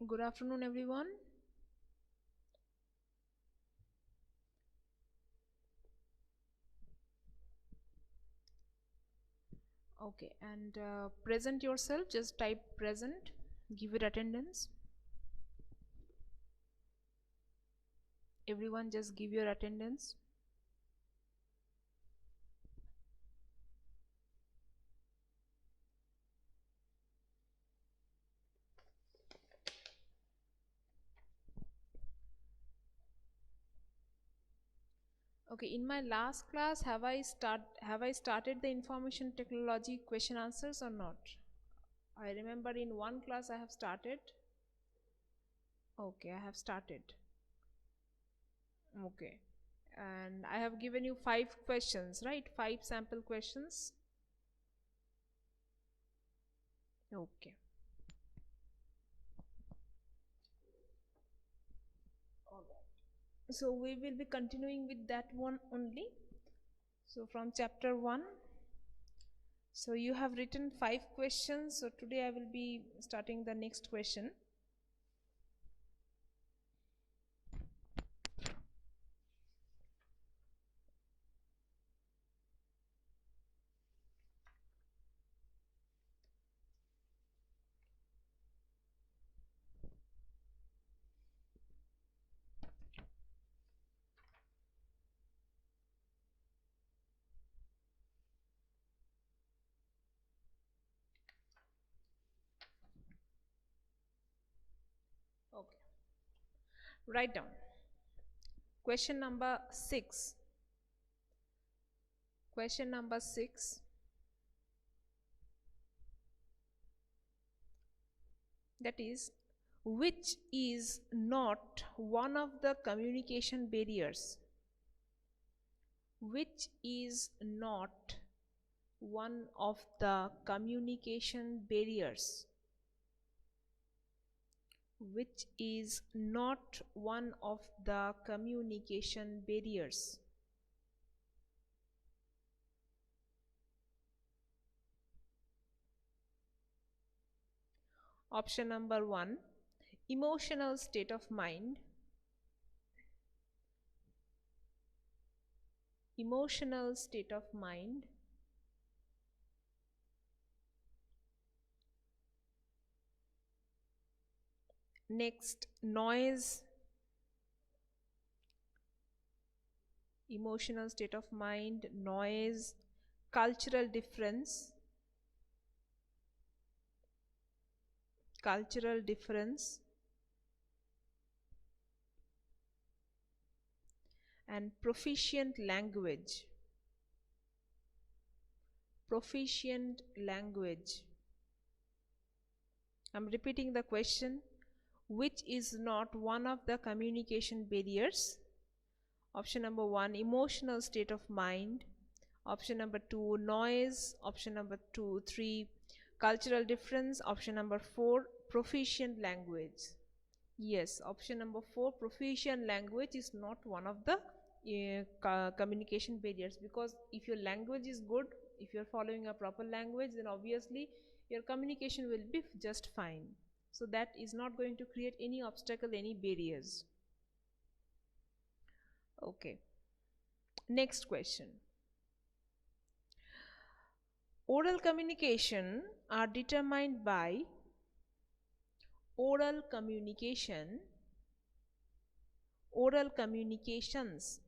Good afternoon, everyone. Okay, and present yourself. Just type present. Give it attendance. Everyone, just give your attendance. Okay, in my last class, have I started the information technology question answers or not? I remember in one class I have started. Okay, I have started. Okay, and I have given you 5 questions, right? 5 sample questions. Okay. So we will be continuing with that one only. So from chapter 1. So you have written 5 questions. So today I will be starting the next question. Okay. Write down. Question number 6. Question number 6. That is, which is not one of the communication barriers? Which is not one of the communication barriers? Which is not one of the communication barriers? Option number 1, emotional state of mind. Emotional state of mind. Next, noise. Emotional state of mind, noise, cultural difference. Cultural difference. And proficient language. Proficient language. I'm repeating the question. Which is not one of the communication barriers? Option number 1, emotional state of mind. Option number 2, noise. Option number 3, cultural difference. Option number 4, proficient language. Yes, option number 4, proficient language is not one of the communication barriers, because if your language is good, if you're following a proper language, then obviously your communication will be just fine. So that is not going to create any obstacle, any barriers. Okay. Next question. Oral communication are determined by oral communication, oral communications.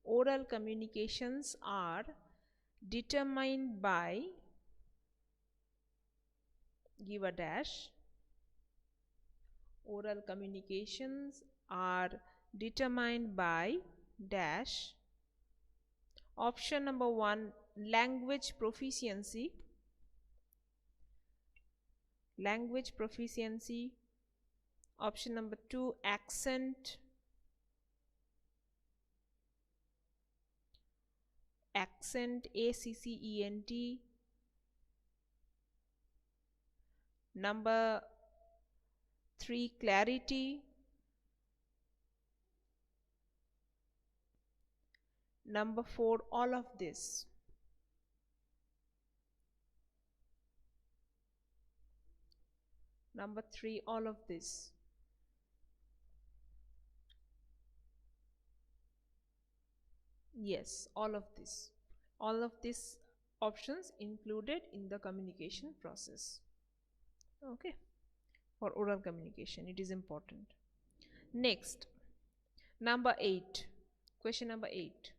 Oral communications are determined by, give a dash. Oral communications are determined by dash. Option number 1, language proficiency. Language proficiency. Option number 2, accent. Accent, ACCENT. Number 3, clarity. Number 4, all of this. Number 3, all of this. Yes, all of these options included in the communication process. Okay, for oral communication it is important. Next, number 8, question number 8.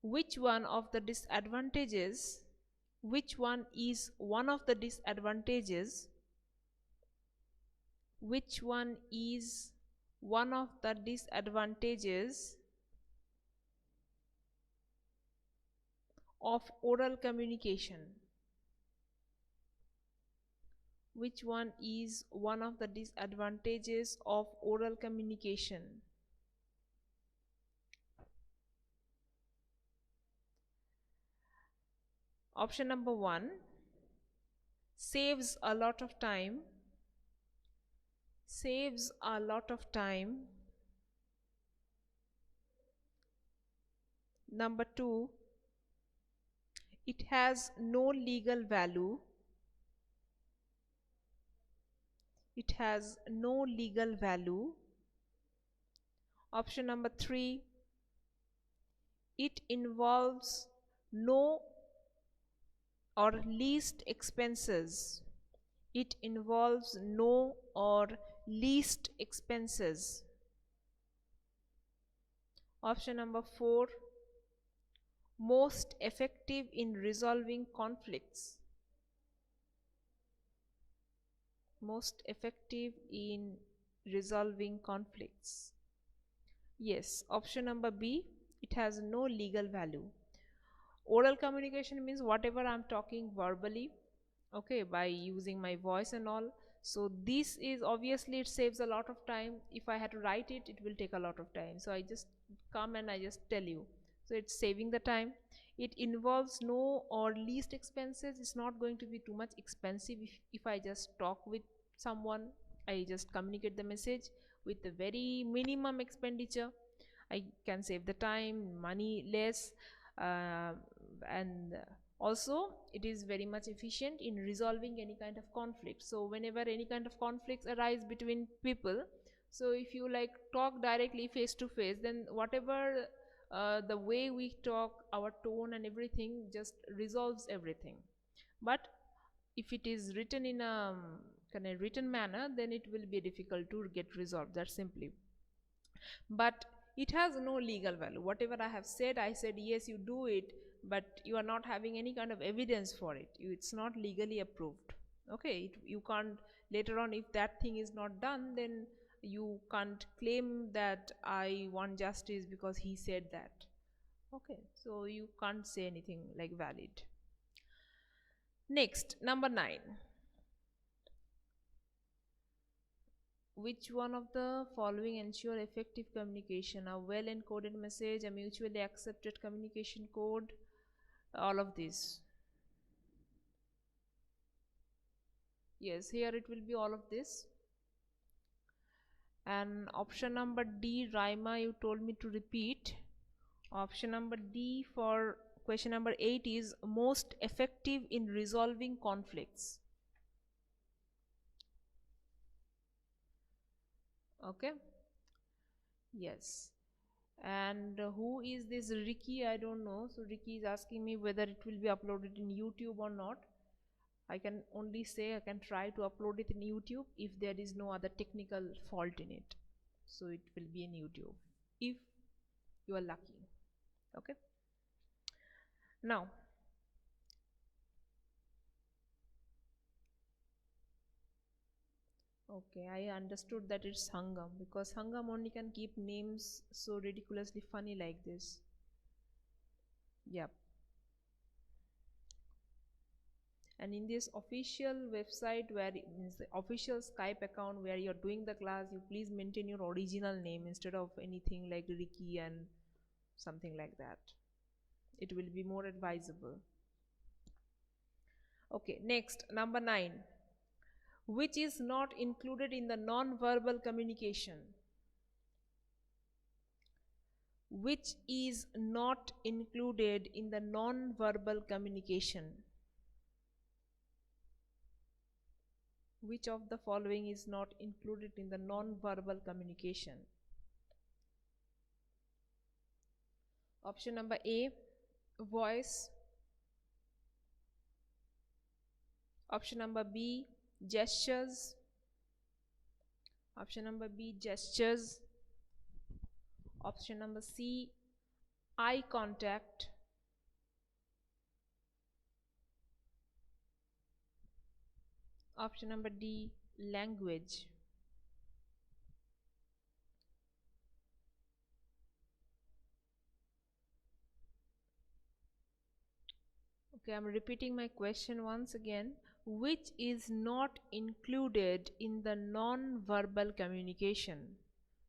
Which one of the disadvantages, which one is one of the disadvantages, which one is one of the disadvantages of oral communication? Which one is one of the disadvantages of oral communication? Option number 1, saves a lot of time. Saves a lot of time. Number 2, it has no legal value. It has no legal value. Option number 3, it involves no or least expenses. It involves no or least expenses. Option number 4, most effective in resolving conflicts. Most effective in resolving conflicts. Yes, option number B, it has no legal value. Oral communication means whatever I'm talking verbally, okay, by using my voice and all. So this is obviously, it saves a lot of time. If I had to write it, it will take a lot of time, so I just come and I just tell you. So it's saving the time. It involves no or least expenses. It's not going to be too much expensive if I just talk with someone. I just communicate the message with a very minimum expenditure. I can save the time, money less, and also it is very much efficient in resolving any kind of conflict. So whenever any kind of conflicts arise between people, so if you like talk directly face to face, then whatever the way we talk, our tone and everything just resolves everything. But if it is written in a kind of written manner, then it will be difficult to get resolved, that's simply. But it has no legal value. Whatever I have said, I said yes, you do it, but you are not having any kind of evidence for it. It's not legally approved. Okay, you can't later on, if that thing is not done, then you can't claim that I want justice because he said that. Okay, so you can't say anything like valid. Next, number 9. Which one of the following ensure effective communication? A well encoded message, a mutually accepted communication code, all of these. Yes, here it will be all of this. And option number D, Raima, you told me to repeat. Option number D for question number 8 is most effective in resolving conflicts. Okay. Yes. And who is this Ricky? I don't know. So Ricky is asking me whether it will be uploaded in YouTube or not. I can only say I can try to upload it in YouTube if there is no other technical fault in it. So it will be in YouTube if you are lucky. Okay. Now, okay, I understood that it's Hangam, because Hangam only can keep names so ridiculously funny like this. Yep. And in this official website, where it means the official Skype account where you're doing the class, you please maintain your original name instead of anything like Ricky and something like that. It will be more advisable. Okay, next, number 9. Which is not included in the non-verbal communication? Which is not included in the non-verbal communication? Which of the following is not included in the non-verbal communication? Option number A, voice. Option number B, gestures. Option number B, gestures. Option number C, eye contact. Option number D, language. Okay, I'm repeating my question once again. Which is not included in the non-verbal communication?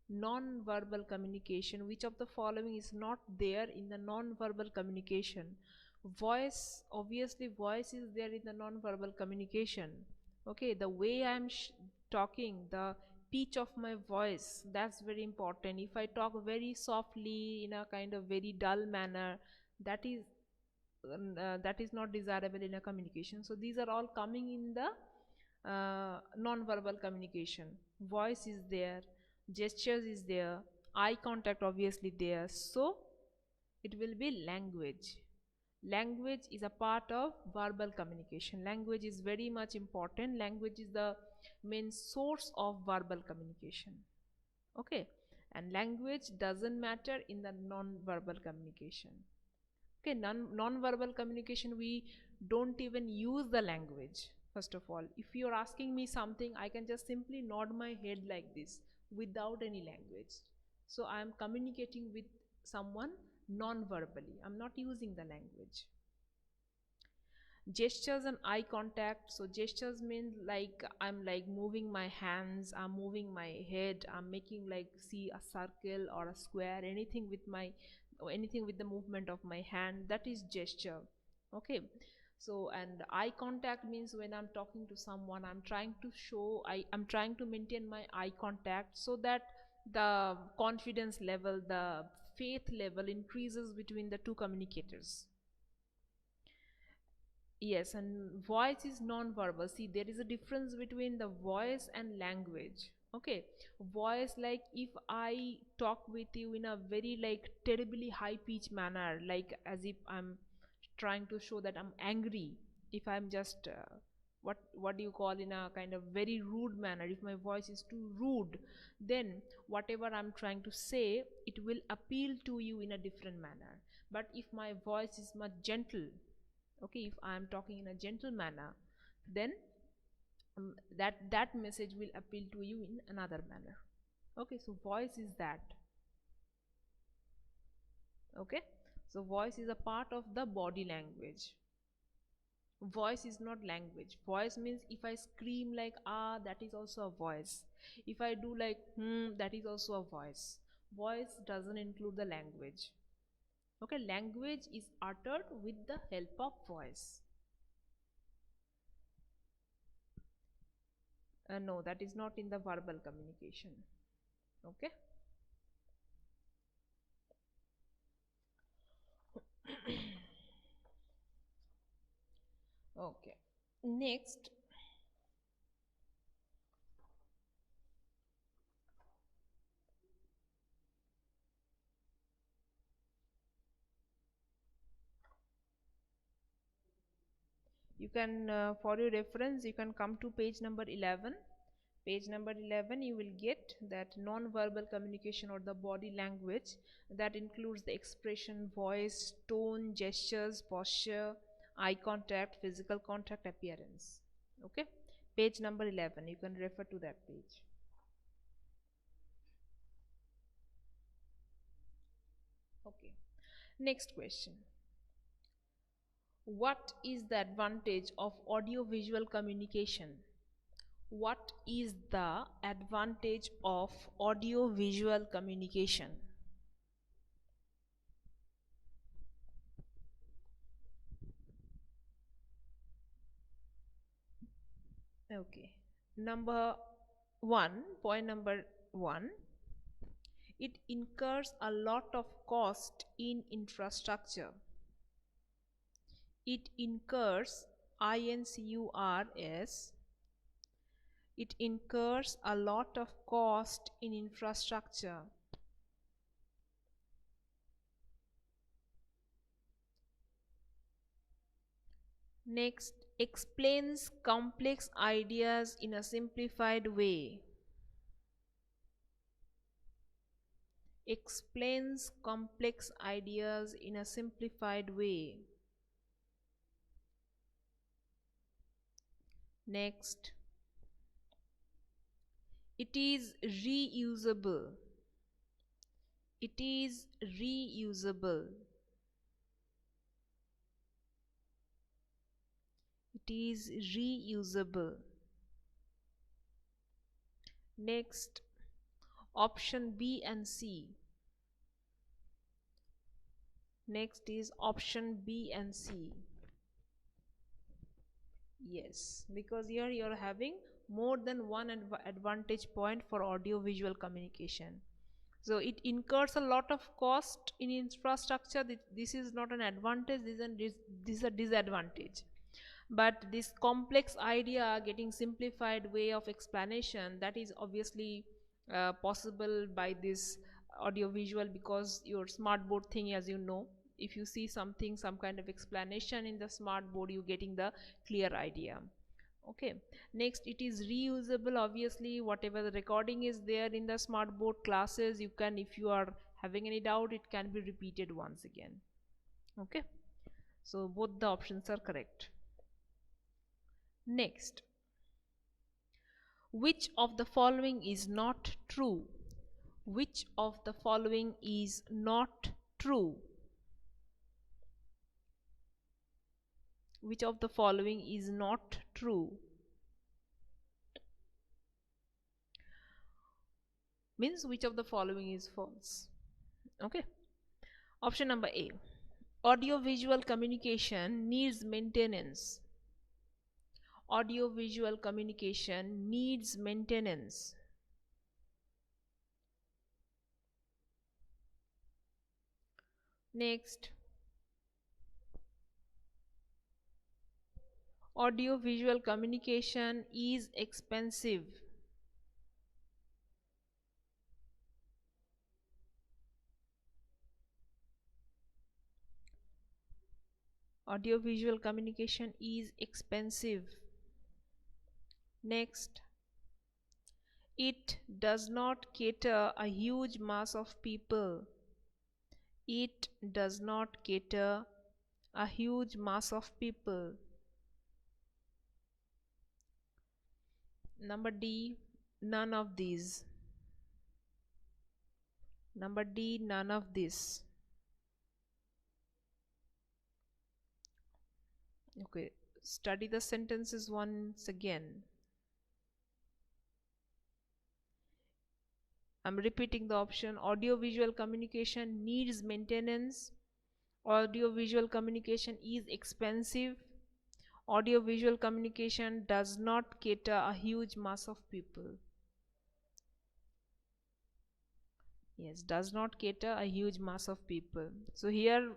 Non-verbal communication, which of the following is not there in the non-verbal communication? Voice, obviously voice is there in the non-verbal communication. Okay, the way I'm talking, the pitch of my voice, that's very important. If I talk very softly in a kind of very dull manner, that is that is not desirable in a communication. So these are all coming in the non-verbal communication. Voice is there, gestures is there, eye contact obviously there, so it will be language. Language is a part of verbal communication. Language is very much important. Language is the main source of verbal communication. Okay, and language doesn't matter in the non-verbal communication. Okay, non-verbal communication, we don't even use the language. First of all, if you're asking me something, I can just simply nod my head like this without any language. So I am communicating with someone non-verbally. I'm not using the language. Gestures and eye contact. So gestures means like I'm like moving my hands, I'm moving my head, I'm making like see a circle or a square, anything with my, anything with the movement of my hand, that is gesture. Okay, so and eye contact means when I'm talking to someone, I'm trying to show, I'm trying to maintain my eye contact so that the confidence level, the faith level increases between the two communicators. Yes, and voice is non-verbal. See, there is a difference between the voice and language. Okay, voice, like if I talk with you in a very like terribly high pitch manner, like as if I'm trying to show that I'm angry. If I'm just what do you call, in a kind of very rude manner, if my voice is too rude, then whatever I'm trying to say, it will appeal to you in a different manner. But if my voice is much gentle, okay, if I am talking in a gentle manner, then that message will appeal to you in another manner. Okay, so voice is that. Okay, so voice is a part of the body language. Voice is not language. Voice means if I scream like ah, that is also a voice. If I do like that is also a voice. Voice doesn't include the language. Okay, language is uttered with the help of voice. No, that is not in the verbal communication. Okay. Okay. Next, you can, for your reference, you can come to page number 11. Page number 11, you will get that non-verbal communication or the body language that includes the expression, voice, tone, gestures, posture, eye contact, physical contact, appearance. Okay. Page number 11, you can refer to that page. Okay. Next question. What is the advantage of audio-visual communication? What is the advantage of audio-visual communication? Okay. Number one, point number one, it incurs a lot of cost in infrastructure. It incurs, INCURS, it incurs a lot of cost in infrastructure. Next, explains complex ideas in a simplified way. Explains complex ideas in a simplified way. Next, it is reusable. It is reusable. It is reusable. Next, option B and C. Next is option B and C. Yes, because here you are having more than one advantage point for audio visual communication. So it incurs a lot of cost in infrastructure. This is not an advantage, this is a disadvantage. But this complex idea getting simplified way of explanation, that is obviously possible by this audio visual, because your smart board thing, as you know, if you see something, some kind of explanation in the smart board, you getting the clear idea. Okay, next, it is reusable. Obviously whatever the recording is there in the smart board classes, you can, if you are having any doubt, it can be repeated once again. Okay, so both the options are correct. Next, which of the following is not true? Which of the following is not true? Which of the following is not true? Means which of the following is false. Okay, option number A, audio visual communication needs maintenance. Audio visual communication needs maintenance. Next, audio visual communication is expensive. Audio visual communication is expensive. Next, it does not cater a huge mass of people. It does not cater a huge mass of people. Number D, none of these. Number D, none of this. Okay, study the sentences once again. I'm repeating the option. Audio visual communication needs maintenance. Audio visual communication is expensive. Audio visual communication does not cater a huge mass of people. Yes, does not cater a huge mass of people. So here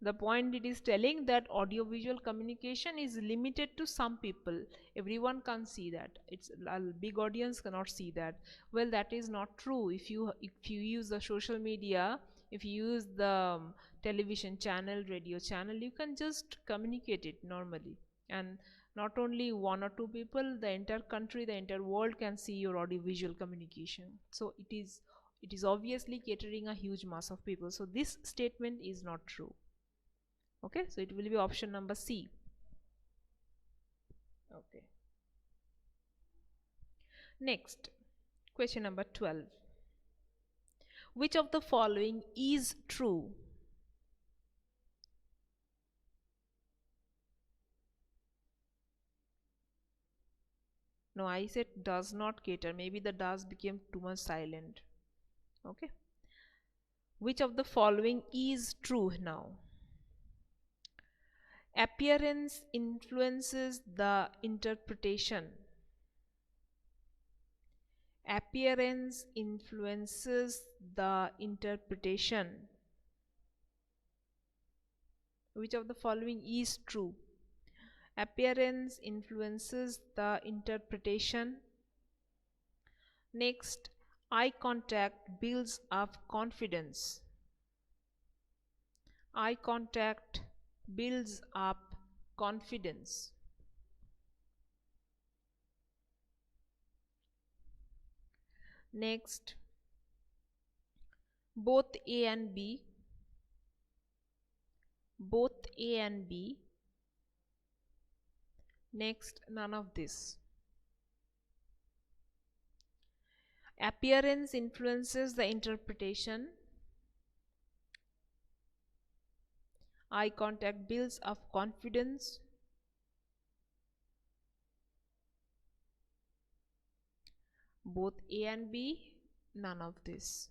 the point it is telling that audio visual communication is limited to some people. Everyone can't see that. It's a big audience cannot see that. Well, that is not true. If you use the social media, if you use the television channel, radio channel, you can just communicate it normally. And not only one or two people, the entire country, the entire world can see your audio visual communication. So it is obviously catering a huge mass of people. So this statement is not true. Okay, so it will be option number C. Okay. Next, question number 12. Which of the following is true? No, I said does not cater. Maybe the does became too much silent. Okay. Which of the following is true now? Appearance influences the interpretation. Appearance influences the interpretation. Which of the following is true? Appearance influences the interpretation. Next, eye contact builds up confidence. Eye contact builds up confidence. Next, both A and B, both A and B. Next, none of this. Appearance influences the interpretation. Eye contact builds up confidence. Both A and B, none of this.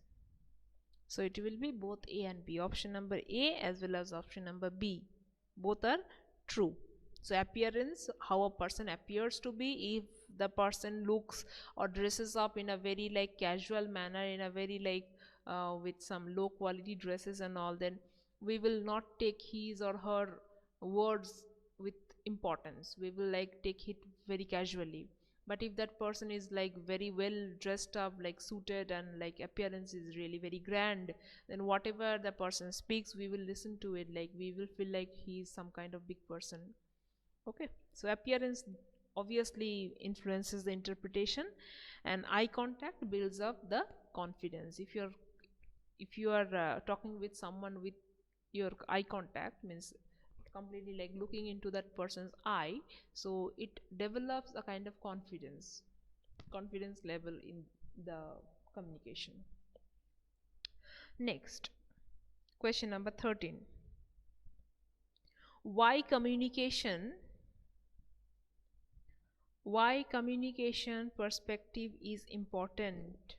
So it will be both A and B. Option number A as well as option number B. Both are true. So appearance, how a person appears to be, if the person looks or dresses up in a very like casual manner, in a very like with some low quality dresses and all, then we will not take his or her words with importance. We will like take it very casually. But if that person is like very well dressed up, like suited, and like appearance is really very grand, then whatever the person speaks, we will listen to it, like we will feel like he is some kind of big person. Okay, so appearance obviously influences the interpretation, and eye contact builds up the confidence. If you are talking with someone with your eye contact, means completely like looking into that person's eye, so it develops a kind of confidence level in the communication. Next, question number 13. Why communication perspective is important?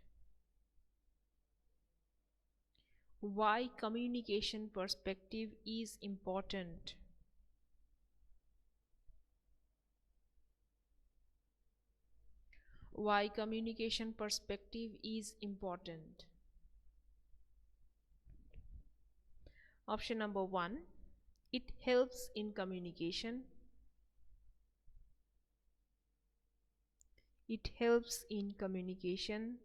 Why communication perspective is important? Why communication perspective is important? Option number 1, it helps in communication. It helps in communication.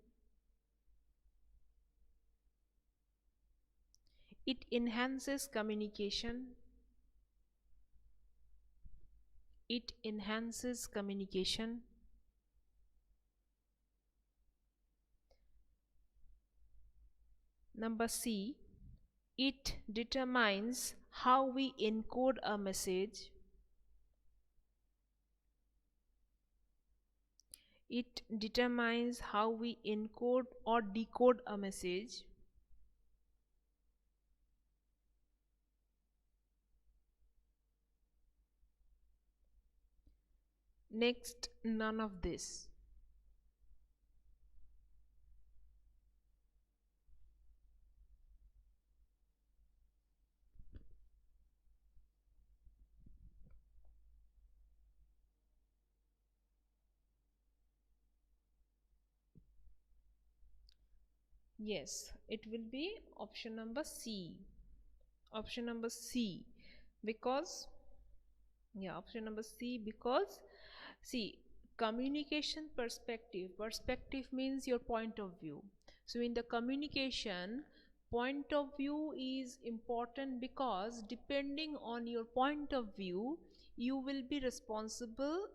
It enhances communication. It enhances communication. Number C, it determines how we encode a message. It determines how we encode or decode a message. Next, none of this. Yes, it will be option number C. Option number C, because option number C, because see, communication perspective means your point of view. So in the communication, point of view is important, because depending on your point of view, you will be responsible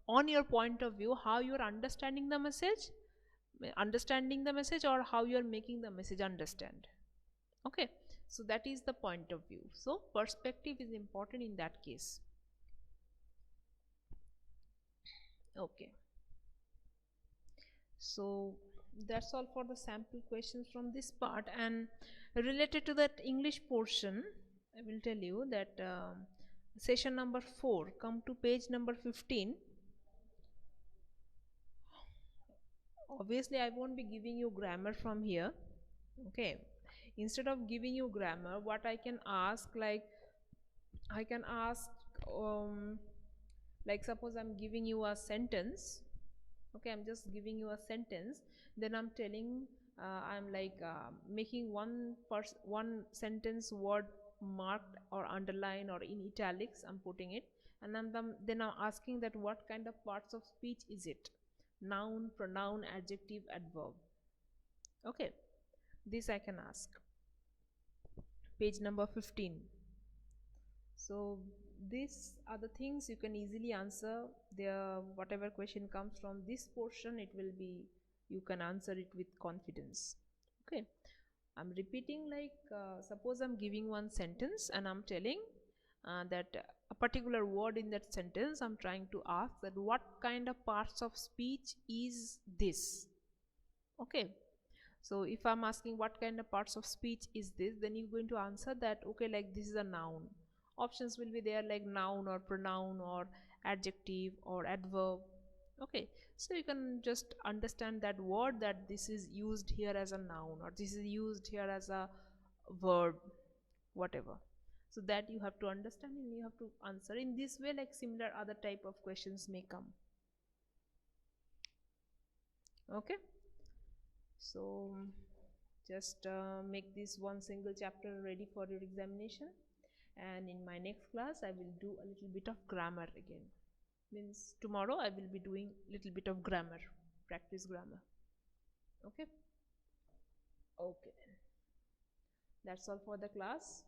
on your point of view how you are understanding the message, or how you are making the message understand. Okay, so that is the point of view. So perspective is important in that case. Okay, so that's all for the sample questions from this part. And related to that English portion, I will tell you that session number 4, come to page number 15. Obviously I won't be giving you grammar from here. Okay, instead of giving you grammar, what I can ask, like I can ask like suppose I'm giving you a sentence. Okay, I'm just giving you a sentence, then I'm telling I'm like making one sentence word marked or underline or in italics, I'm putting it, and then I'm asking that what kind of parts of speech is it, noun, pronoun, adjective, adverb. Okay, this I can ask. Page number 15. So these are the things you can easily answer. There, whatever question comes from this portion, it will be, you can answer it with confidence. Okay, I'm repeating, like suppose I'm giving one sentence and I'm telling that a particular word in that sentence, I'm trying to ask that what kind of parts of speech is this. Okay, so if I'm asking what kind of parts of speech is this, then you're going to answer that, okay, like this is a noun. Options will be there like noun or pronoun or adjective or adverb. Okay, so you can just understand that word, that this is used here as a noun or this is used here as a verb, whatever. So that you have to understand and you have to answer in this way. Like similar other type of questions may come. Okay, so just make this one single chapter ready for your examination, and in my next class I will do a little bit of grammar again. Means tomorrow I will be doing little bit of grammar, practice grammar. Okay, okay, then that's all for the class.